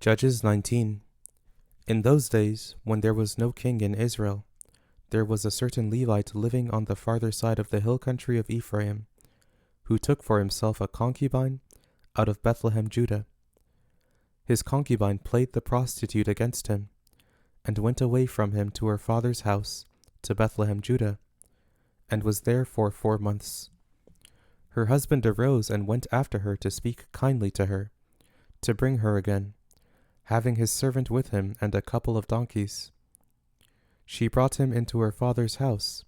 Judges 19. In those days, when there was no king in Israel, there was a certain Levite living on the farther side of the hill country of Ephraim, who took for himself a concubine out of Bethlehem, Judah. His concubine played the prostitute against him, and went away from him to her father's house to Bethlehem, Judah, and was there for 4 months. Her husband arose and went after her to speak kindly to her, to bring her again, having his servant with him and a couple of donkeys. She brought him into her father's house,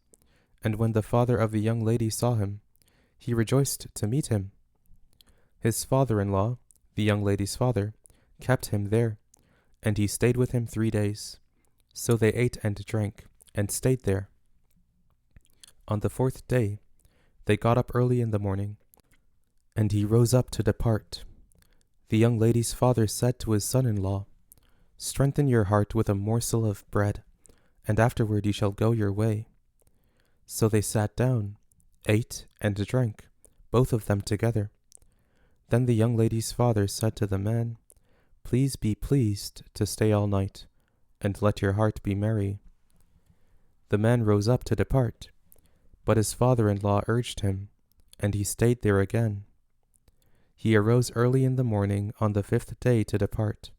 and when the father of the young lady saw him, he rejoiced to meet him. His father-in-law, the young lady's father, kept him there, and he stayed with him 3 days. So they ate and drank, and stayed there. On the 4th day, they got up early in the morning, and he rose up to depart. The young lady's father said to his son-in-law, "Strengthen your heart with a morsel of bread, and afterward you shall go your way." So they sat down, ate, and drank, both of them together. Then the young lady's father said to the man, "Please be pleased to stay all night, and let your heart be merry." The man rose up to depart, but his father-in-law urged him, and he stayed there again. He arose early in the morning on the 5th day to depart.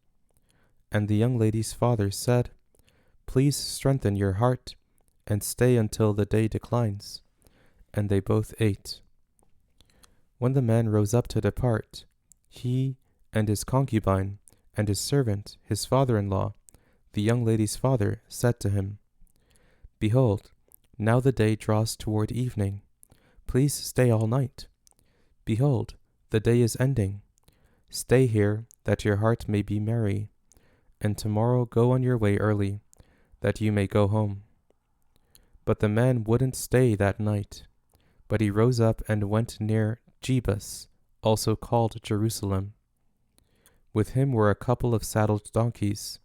And the young lady's father said, "Please strengthen your heart, and stay until the day declines." And they both ate. When the man rose up to depart, he and his concubine and his servant, his father-in-law, the young lady's father, said to him, "Behold, now the day draws toward evening. Please stay all night. Behold, the day is ending. Stay here, that your heart may be merry, and tomorrow go on your way early, that you may go home." But the man wouldn't stay that night, but he rose up and went near Jebus, also called Jerusalem. With him were a couple of saddled donkeys.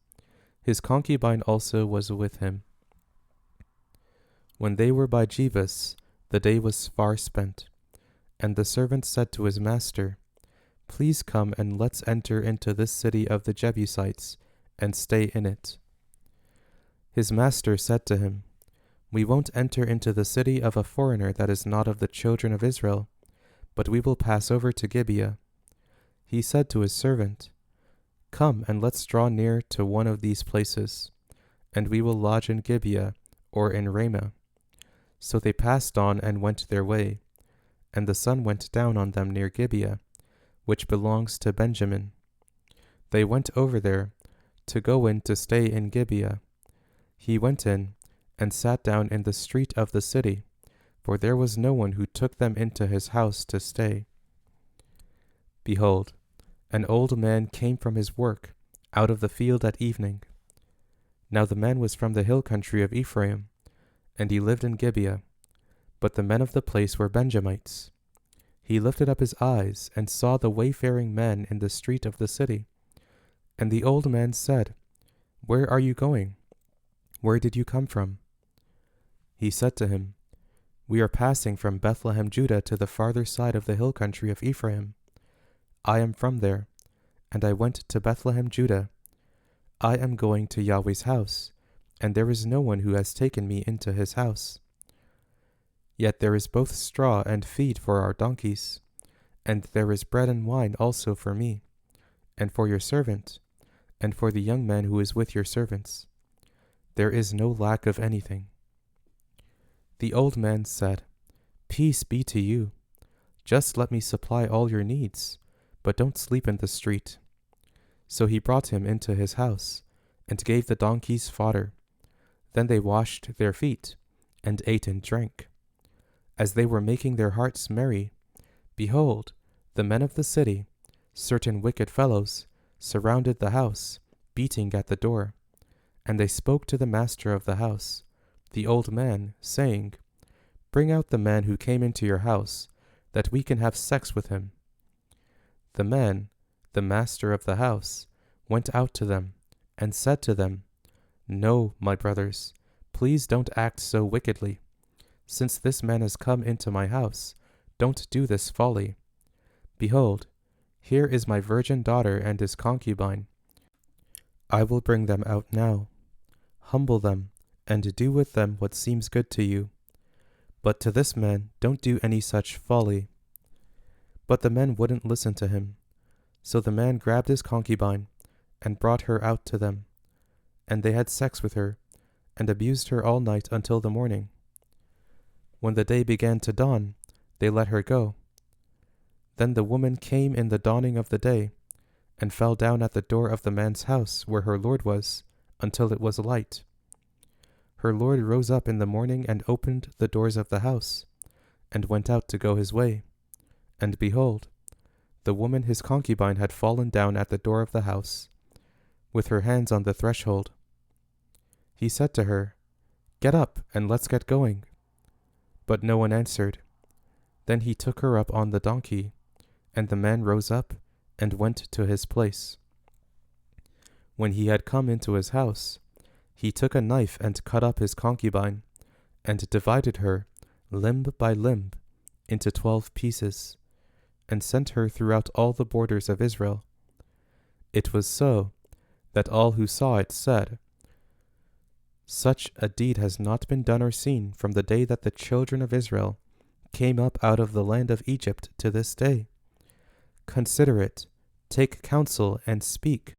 His concubine also was with him. When they were by Jebus, the day was far spent, and the servant said to his master, "Please come and let's enter into this city of the Jebusites, and stay in it." His master said to him, "We won't enter into the city of a foreigner that is not of the children of Israel, but we will pass over to Gibeah." He said to his servant, "Come and let's draw near to one of these places, and we will lodge in Gibeah or in Ramah." So they passed on and went their way, and the sun went down on them near Gibeah, which belongs to Benjamin. They went over there to go in to stay in Gibeah. He went in and sat down in the street of the city, for there was no one who took them into his house to stay. Behold, an old man came from his work out of the field at evening. Now the man was from the hill country of Ephraim, and he lived in Gibeah, but the men of the place were Benjamites. He lifted up his eyes and saw the wayfaring men in the street of the city. And the old man said, "Where are you going? Where did you come from?" He said to him, "We are passing from Bethlehem, Judah, to the farther side of the hill country of Ephraim. I am from there, and I went to Bethlehem, Judah. I am going to Yahweh's house, and there is no one who has taken me into his house. Yet there is both straw and feed for our donkeys, and there is bread and wine also for me, and for your servant, and for the young man who is with your servants. There is no lack of anything." The old man said, "Peace be to you. Just let me supply all your needs, but don't sleep in the street." So he brought him into his house, and gave the donkeys fodder. Then they washed their feet, and ate and drank. As they were making their hearts merry, behold, the men of the city, certain wicked fellows, surrounded the house, beating at the door. And they spoke to the master of the house, the old man, saying, "Bring out the man who came into your house, that we can have sex with him." The man, the master of the house, went out to them, and said to them, "No, my brothers, please don't act so wickedly. Since this man has come into my house, don't do this folly. Behold, here is my virgin daughter and his concubine. I will bring them out now. Humble them, and do with them what seems good to you. But to this man don't do any such folly." But the men wouldn't listen to him. So the man grabbed his concubine and brought her out to them. And they had sex with her, and abused her all night until the morning. When the day began to dawn, they let her go. Then the woman came in the dawning of the day, and fell down at the door of the man's house where her lord was, until it was light. Her lord rose up in the morning and opened the doors of the house, and went out to go his way. And behold, the woman his concubine had fallen down at the door of the house, with her hands on the threshold. He said to her, "Get up, and let's get going." But no one answered. Then he took her up on the donkey, and the man rose up and went to his place. When he had come into his house, he took a knife and cut up his concubine, and divided her, limb by limb, into 12 pieces, and sent her throughout all the borders of Israel. It was so that all who saw it said, "Such a deed has not been done or seen from the day that the children of Israel came up out of the land of Egypt to this day. Consider it, take counsel, and speak,